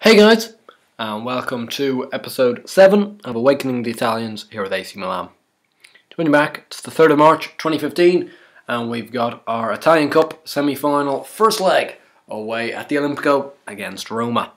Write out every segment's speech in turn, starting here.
Hey guys, and welcome to episode 7 of Awakening the Italians here with AC Milan. Joining back, it's the 3rd of March 2015, and we've got our Italian Cup semi-final first leg away at the Olimpico against Roma.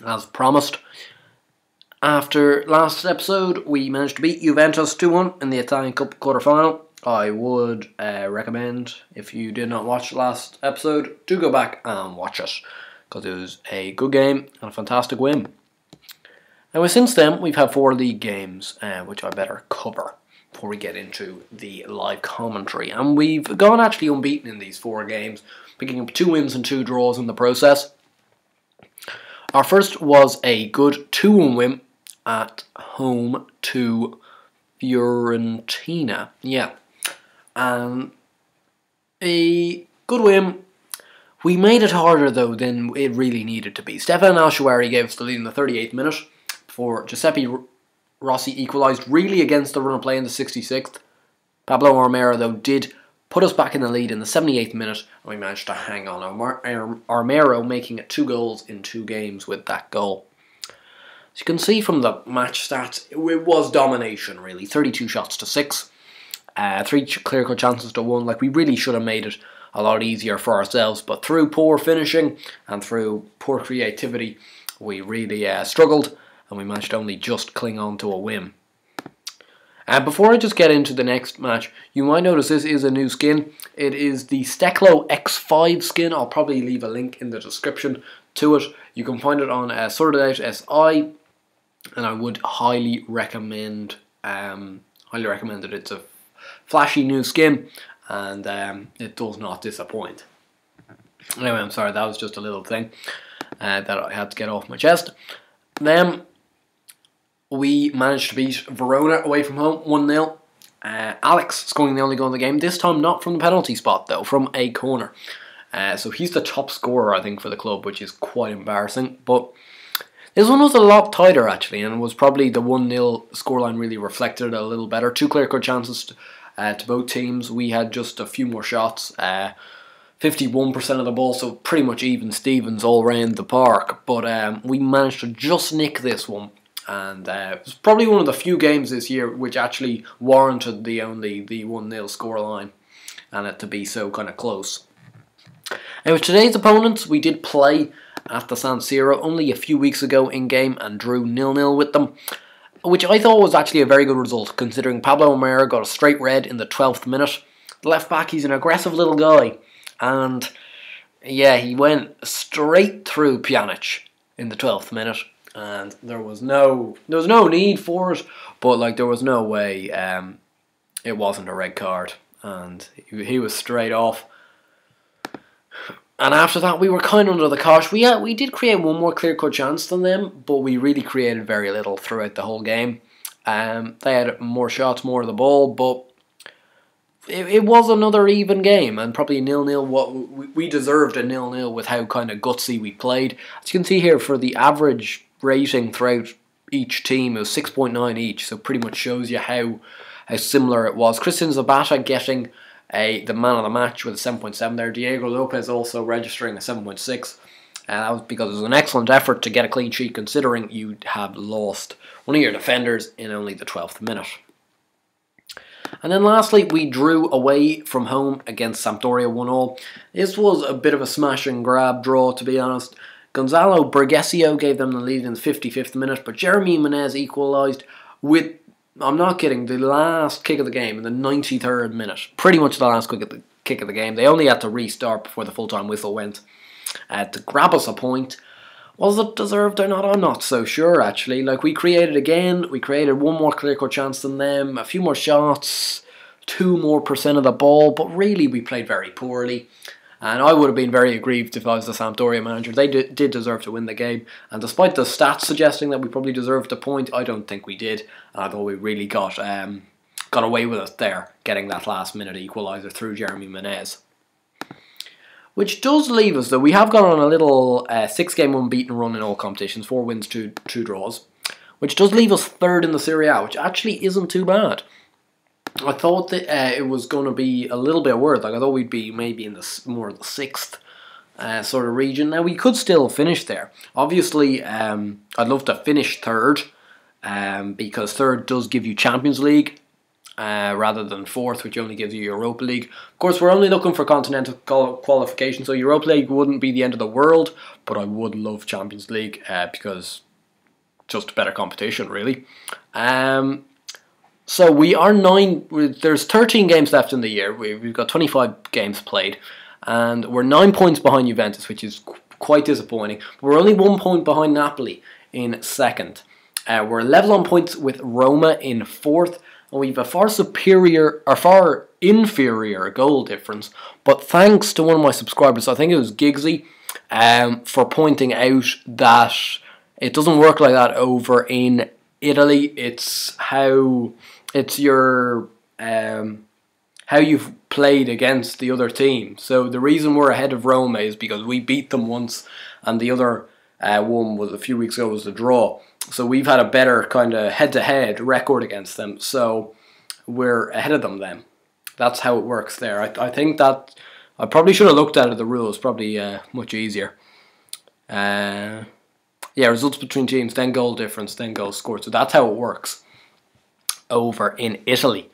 As promised, after last episode, we managed to beat Juventus 2-1 in the Italian Cup quarter-final. I would recommend, if you did not watch the last episode, do go back and watch it, because it was a good game and a fantastic win. Now, since then, we've had 4 league games, which I better cover before we get into the live commentary. And we've gone actually unbeaten in these 4 games, picking up 2 wins and 2 draws in the process. Our first was a good 2-1 win at home to Fiorentina. Yeah. And a good win. We made it harder though than it really needed to be. Stefan Al-Shawari gave us the lead in the 38th minute before Giuseppe Rossi equalised really against the run of play in the 66th. Pablo Armero though did put us back in the lead in the 78th minute, and we managed to hang on. Armero making it 2 goals in 2 games with that goal. As you can see from the match stats, it was domination really. 32 shots to 6. 3 clear-cut chances to 1. Like, we really should have made it a lot easier for ourselves, but through poor finishing and through poor creativity, we really struggled, and we managed to only just cling on to a win. Before I just get into the next match, you might notice this is a new skin. It is the Steklo X5 skin. I'll probably leave a link in the description to it. You can find it on Sorted Out SI, and I would highly recommend it. It's a flashy new skin, and it does not disappoint. Anyway, I'm sorry, that was just a little thing that I had to get off my chest. Then we managed to beat Verona away from home 1-0. Alex scoring the only goal in the game, this time not from the penalty spot though, from a corner. So he's the top scorer I think for the club, which is quite embarrassing. But this one was a lot tighter actually, and was probably the 1-0 scoreline really reflected it a little better. 2 clear-cut chances to both teams. We had just a few more shots, 51% of the ball, so pretty much even Stevens all round the park. But we managed to just nick this one, and it was probably one of the few games this year which actually warranted the 1-0 scoreline and it to be so kind of close. Now, with today's opponents, we did play at the San Siro only a few weeks ago in game and drew 0-0 with them, which I thought was actually a very good result, considering Pablo Armero got a straight red in the 12th minute. The left back, he's an aggressive little guy, and yeah, he went straight through Pjanic in the 12th minute, and there was no need for it, but like there was no way it wasn't a red card, and he was straight off. And after that, we were kind of under the cosh. We did create one more clear-cut chance than them, but we really created very little throughout the whole game. They had more shots, more of the ball, but it was another even game, and probably a 0-0. We deserved a 0-0 with how kind of gutsy we played. As you can see here, for the average rating throughout each team, it was 6.9 each, so pretty much shows you how similar it was. Christian Zapata getting the man of the match with a 7.7 there. Diego Lopez also registering a 7.6. That was because it was an excellent effort to get a clean sheet, considering you have lost one of your defenders in only the 12th minute. And then lastly, we drew away from home against Sampdoria 1-1. This was a bit of a smash and grab draw, to be honest. Gonzalo Borgesio gave them the lead in the 55th minute, but Jeremy Menez equalised with, I'm not kidding, the last kick of the game in the 93rd minute. Pretty much the last kick of the game. They only had to restart before the full-time whistle went to grab us a point. Was it deserved or not? I'm not so sure, actually. Like, we created again. We created one more clear-cut chance than them. A few more shots. 2% more of the ball. But really, we played very poorly. And I would have been very aggrieved if I was the Sampdoria manager. They did deserve to win the game. And despite the stats suggesting that we probably deserved a point, I don't think we did. And I thought we really got away with it there, getting that last-minute equaliser through Jeremy Menez. Which does leave us, though, we have gone on a little 6-game unbeaten run in all competitions, 4 wins, 2 draws, which does leave us 3rd in the Serie A, which actually isn't too bad. I thought that it was going to be a little bit worse. Like, I thought we'd be maybe in more of the 6th sort of region. Now we could still finish there. Obviously, I'd love to finish third, because third does give you Champions League, rather than fourth, which only gives you Europa League. Of course, we're only looking for continental qualification, so Europa League wouldn't be the end of the world, but I would love Champions League, because just better competition, really. So we are there's 13 games left in the year. We've got 25 games played, and we're 9 points behind Juventus, which is quite disappointing. We're only 1 point behind Napoli in second. We're level on points with Roma in fourth, and we've a far inferior goal difference. But thanks to one of my subscribers, I think it was Giggsy, for pointing out that it doesn't work like that over in Italy. It's how you've played against the other team. So the reason we're ahead of Roma is because we beat them once, and the other one was a few weeks ago was a draw. So we've had a better kind of head-to-head record against them. So we're ahead of them then. That's how it works there. I think that I probably should have looked at it. The rules probably much easier. Yeah, results between teams, then goal difference, then goals scored. So that's how it works over in Italy.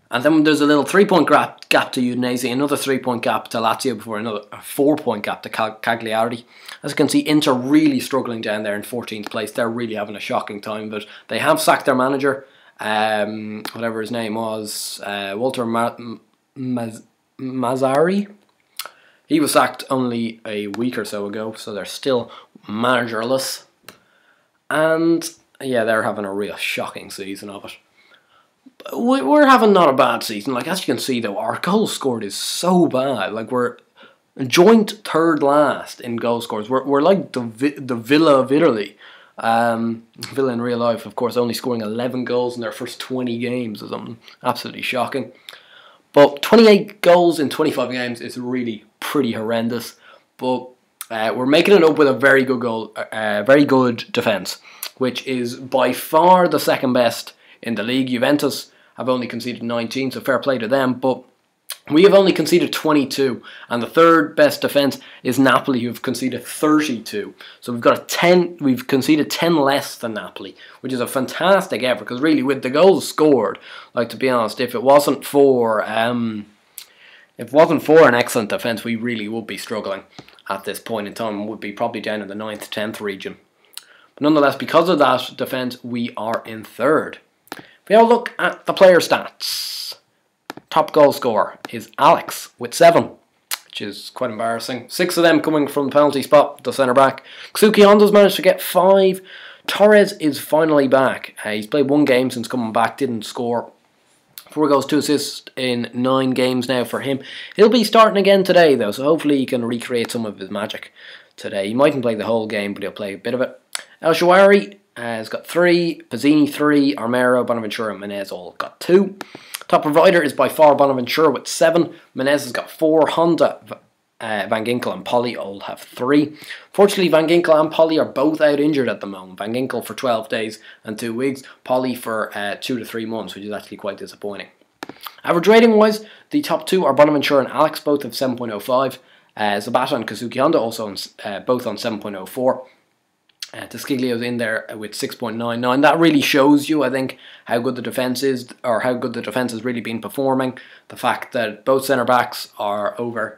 And then there's a little 3-point gap to Udinese, another 3-point gap to Lazio, before another 4-point gap to Cagliari. As you can see, Inter really struggling down there in 14th place. They're really having a shocking time, but they have sacked their manager, whatever his name was, Walter Mazzari. He was sacked only a week or so ago, so they're still managerless. And yeah, they're having a real shocking season of it. We're having not a bad season. Like, as you can see though, our goals scored is so bad. Like, we're joint third last in goal scores. We're like the Villa of Italy. Villa in real life, of course, only scoring 11 goals in their first 20 games or something. Absolutely shocking. But 28 goals in 25 games is really pretty horrendous. But we're making it up with a very good defence, which is by far the second best in the league. Juventus have only conceded 19, so fair play to them, but we have only conceded 22, and the third best defence is Napoli, who have conceded 32. So we've conceded 10 less than Napoli, which is a fantastic effort, because really with the goals scored, like, to be honest, if it wasn't for an excellent defence, we really would be struggling at this point in time, and would be probably down in the 9th, 10th region. But nonetheless, because of that defence, we are in third. If we have a look at the player stats, top goal scorer is Alex with 7, which is quite embarrassing. 6 of them coming from the penalty spot, the centre back. Kazuki Hondo's managed to get 5. Torres is finally back. He's played 1 game since coming back, didn't score. 4 goals, 2 assists in 9 games now for him. He'll be starting again today though, so hopefully he can recreate some of his magic today. He mightn't play the whole game, but he'll play a bit of it. El Shaarawy has got 3, Pizzini 3, Armero, Bonaventura and Menez all got 2. Top provider is by far Bonaventura with 7. Menez has got 4. Honda, Van Ginkel and Polly all have 3. Fortunately, Van Ginkel and Polly are both out injured at the moment. Van Ginkel for 12 days and 2 weeks. Polly for 2 to 3 months, which is actually quite disappointing. Average rating wise, the top 2 are Bonaventura and Alex, both of 7.05. Zapata and Kazuki Honda also both on 7.04. Tesciglio's in there with 6.99. That really shows you, I think, how good the defence is, or how good the defence has really been performing. The fact that both centre backs are have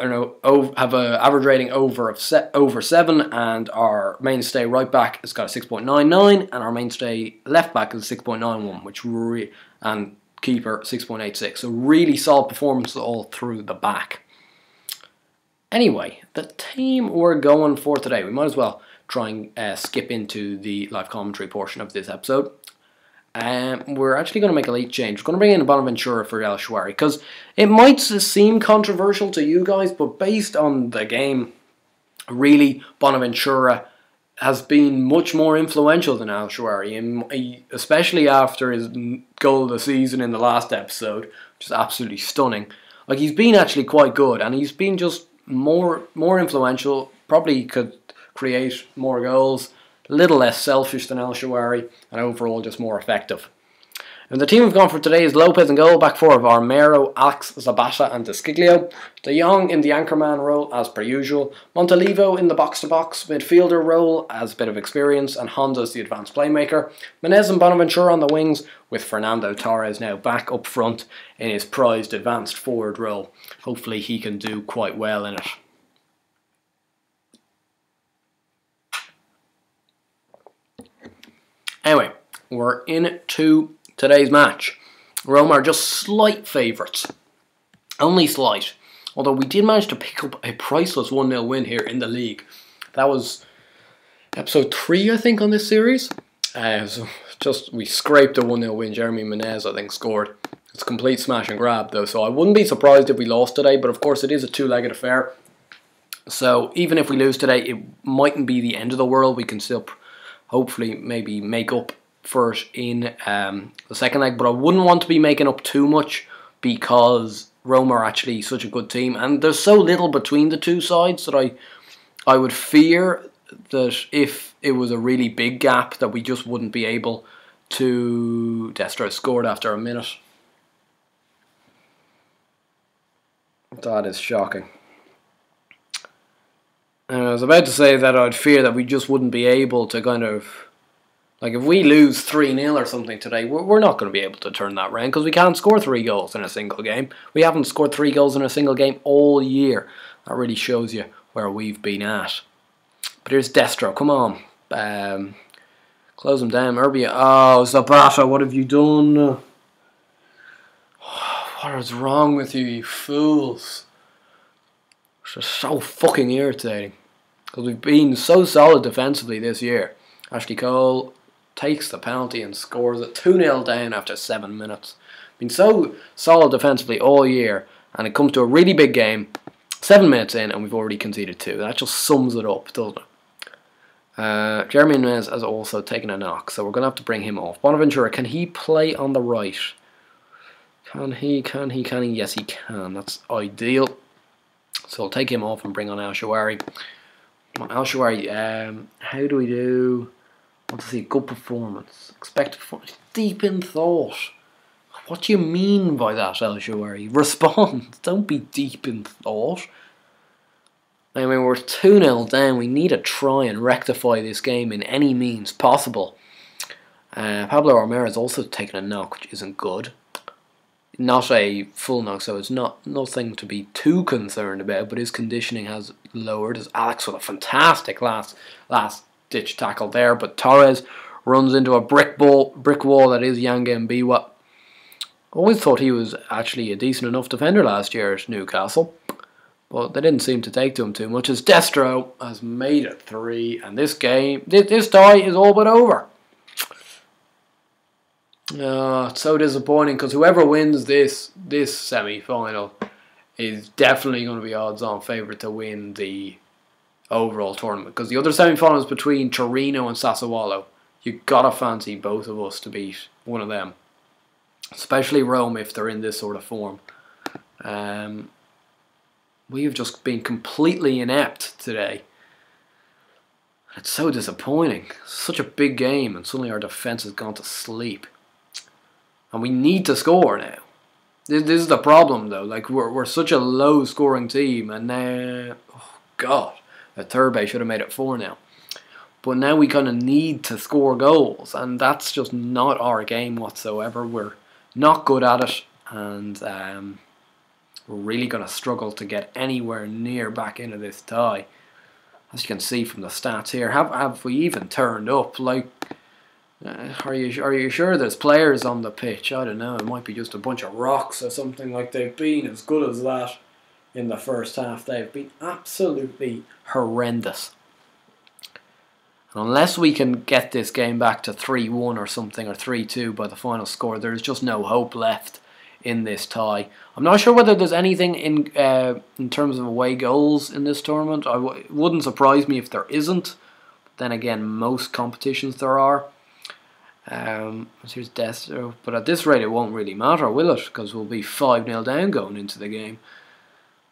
an average rating over 7, and our mainstay right back has got a 6.99, and our mainstay left back is a 6.91, and keeper 6.86. So really solid performance all through the back. Anyway, the team we're going for today, we might as well try and skip into the live commentary portion of this episode. We're actually going to make a late change. We're going to bring in Bonaventura for El Shaarawy, because it might seem controversial to you guys, but based on the game, really, Bonaventura has been much more influential than El Shaarawy, especially after his goal of the season in the last episode, which is absolutely stunning. Like, he's been actually quite good, and he's been just more influential, probably could create more goals, a little less selfish than El Shaarawy, and overall just more effective. And the team we've gone for today is Lopez in goal, back four of Armero, Alex, Zabata and Desciglio. De Jong in the anchorman role as per usual. Montalivo in the box-to-box midfielder role as a bit of experience, and Honda's the advanced playmaker. Menez and Bonaventura on the wings, with Fernando Torres now back up front in his prized advanced forward role. Hopefully he can do quite well in it. Anyway, we're into today's match. Roma are just slight favourites. Only slight. Although we did manage to pick up a priceless 1-0 win here in the league. That was episode 3, I think, on this series. So we scraped a 1-0 win. Jeremy Menez, I think, scored. It's a complete smash and grab, though. So I wouldn't be surprised if we lost today. But of course, it is a two-legged affair. So even if we lose today, it mightn't be the end of the world. We can still hopefully maybe make up for it in the second leg, but I wouldn't want to be making up too much because Roma are actually such a good team, and there's so little between the two sides that I would fear that if it was a really big gap that we just wouldn't be able to... Destro scored after a minute. That is shocking. And I was about to say that I'd fear that we just wouldn't be able to kind of... Like, if we lose 3-0 or something today, we're not going to be able to turn that round because we can't score 3 goals in a single game. We haven't scored 3 goals in a single game all year. That really shows you where we've been at. But here's Destro. Come on. Close him down. Urbia. Oh, Zabata, what have you done? What is wrong with you, you fools? It's just so fucking irritating. Because we've been so solid defensively this year. Ashley Cole takes the penalty and scores it 2-0 down after 7 minutes. Been so solid defensively all year, and it comes to a really big game, 7 minutes in, and we've already conceded 2. That just sums it up, doesn't it? Jeremy Menez has also taken a knock, so we're going to have to bring him off. Bonaventura, can he play on the right? Can he? Yes, he can. That's ideal. So I'll take him off and bring on El Shawari. El Shawari, how do we do? I want to see a good performance. Expected performance. Deep in thought. What do you mean by that, El Shawari? Respond. Don't be deep in thought. I mean, we're 2-0 down. We need to try and rectify this game in any means possible. Pablo Armero has also taken a knock, which isn't good. Not a full knock, so it's nothing to be too concerned about, but his conditioning has lowered. As Alex with a fantastic last ditch tackle there, but Torres runs into a brick wall that is Yanga Mbiwa. Always thought he was actually a decent enough defender last year at Newcastle, but they didn't seem to take to him too much, as Destro has made it 3, and this game, this tie is all but over. It's so disappointing because whoever wins this semi-final is definitely going to be odds-on favourite to win the overall tournament, because the other semi-final is between Torino and Sassuolo. You've got to fancy both of us to beat one of them, especially Rome if they're in this sort of form. We've just been completely inept today. It's so disappointing. Such a big game and suddenly our defence has gone to sleep. And we need to score now. This is the problem, though. Like, we're such a low-scoring team, and now, oh god, Turbe should have made it 4 now. But now we kind of need to score goals, and that's just not our game whatsoever. We're not good at it, and we're really going to struggle to get anywhere near back into this tie. As you can see from the stats here, have we even turned up? Like, are you sure there's players on the pitch? I don't know. It might be just a bunch of rocks or something. Like, they've been as good as that in the first half. They've been absolutely horrendous. And unless we can get this game back to 3-1 or something, or 3-2 by the final score, there's just no hope left in this tie. I'm not sure whether there's anything in terms of away goals in this tournament. It wouldn't surprise me if there isn't. Then again, most competitions there are. Here's Destro, but at this rate it won't really matter, will it? Because we'll be 5-0 down going into the game.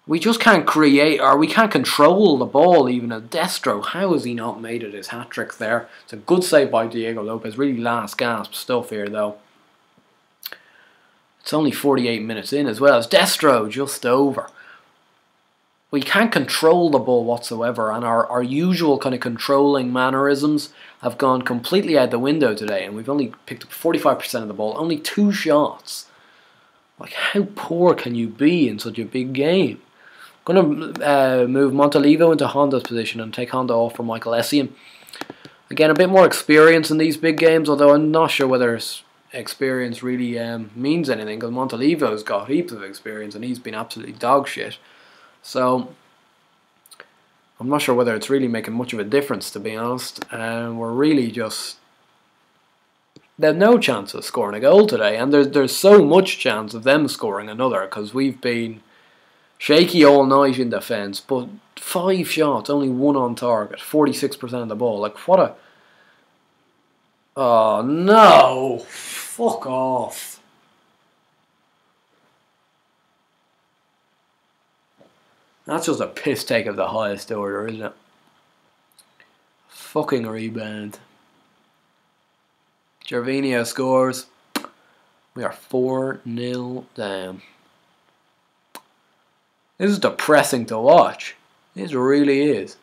We just can't create, or we can't control the ball even at Destro. How has he not made it his hat-trick there? It's a good save by Diego Lopez. Really last gasp stuff here, though. It's only 48 minutes in as well. It's Destro just over. We can't control the ball whatsoever, and our usual kind of controlling mannerisms have gone completely out the window today, and we've only picked up 45% of the ball, only 2 shots. Like, how poor can you be in such a big game? I'm going to move Montalivo into Honda's position and take Honda off for Michael Essien. Again, a bit more experience in these big games, although I'm not sure whether experience really means anything, because Montalivo's got heaps of experience and he's been absolutely dog shit. So I'm not sure whether it's really making much of a difference, to be honest. We're really just... There's no chance of scoring a goal today, and there's so much chance of them scoring another, because we've been shaky all night in defence, but 5 shots, only 1 on target, 46% of the ball. Like, what a... Oh, no! Fuck off. That's just a piss take of the highest order, isn't it? Fucking rebound. Gervinho scores. We are 4-0 down. This is depressing to watch. This really is.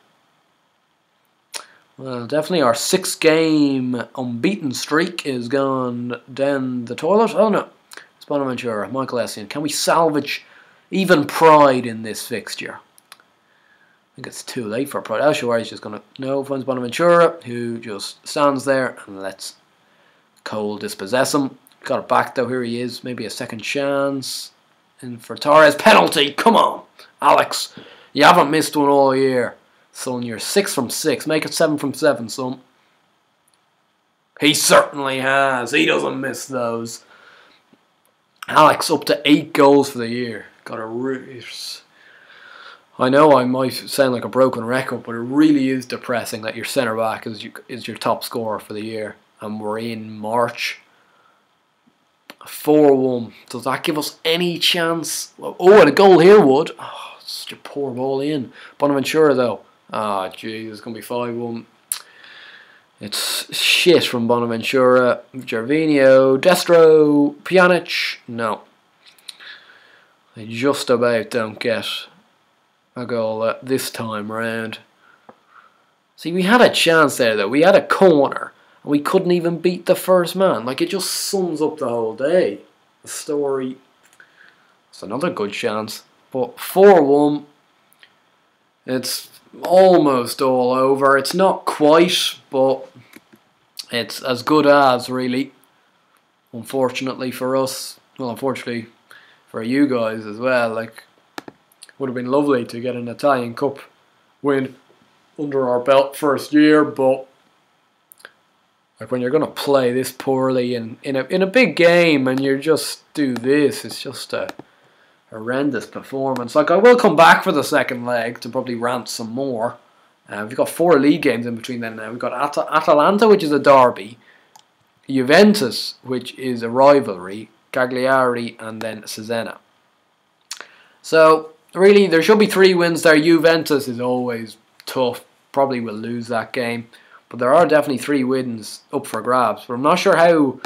Well, definitely our 6-game unbeaten streak is gone down the toilet. Oh no, it's Bonaventura, Michael Essien. Can we salvage even pride in this fixture? I think it's too late for pride. El Shaarawy's just going to... No, finds Bonaventura, who just stands there and lets Cole dispossess him. Got it back though, here he is. Maybe a second chance. And for Torres, penalty! Come on, Alex. You haven't missed one all year. Son, you're 6 from 6. Make it 7 from 7, son. He certainly has. He doesn't miss those. Alex up to 8 goals for the year. Got a... I know I might sound like a broken record, but it really is depressing that your centre back is your top scorer for the year, and we're in March. 4-1. Does that give us any chance? Oh, and a goal here would. Oh, such a poor ball in. Bonaventura though. Ah, oh, jeez, it's going to be 5-1. It's shit from Bonaventura. Gervinho, Destro, Pjanic. No. They just about don't get a goal this time round. See, we had a chance there though. We had a corner and we couldn't even beat the first man. Like, it just sums up the whole day. The story. It's another good chance. But 4-1. It's almost all over. It's not quite, but it's as good as, really. Unfortunately for us. Well, unfortunately for you guys as well. Like, would have been lovely to get an Italian Cup win under our belt first year, but like, when you're going to play this poorly in a big game and you just do this, it's just a horrendous performance. Like, I will come back for the second leg to probably rant some more. We've got 4 league games in between then now. We've got Atalanta, which is a derby, Juventus, which is a rivalry, Cagliari, and then Cesena. So, really, there should be 3 wins there. Juventus is always tough. Probably will lose that game. But there are definitely 3 wins up for grabs. But I'm not sure how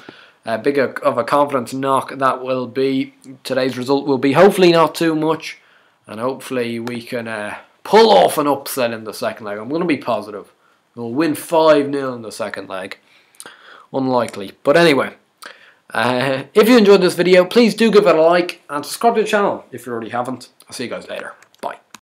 big of a confidence knock that will be. Today's result will be hopefully not too much. And hopefully we can pull off an upset in the second leg. I'm going to be positive. We'll win 5-0 in the second leg. Unlikely. But anyway, if you enjoyed this video, please do give it a like and subscribe to the channel if you already haven't. I'll see you guys later.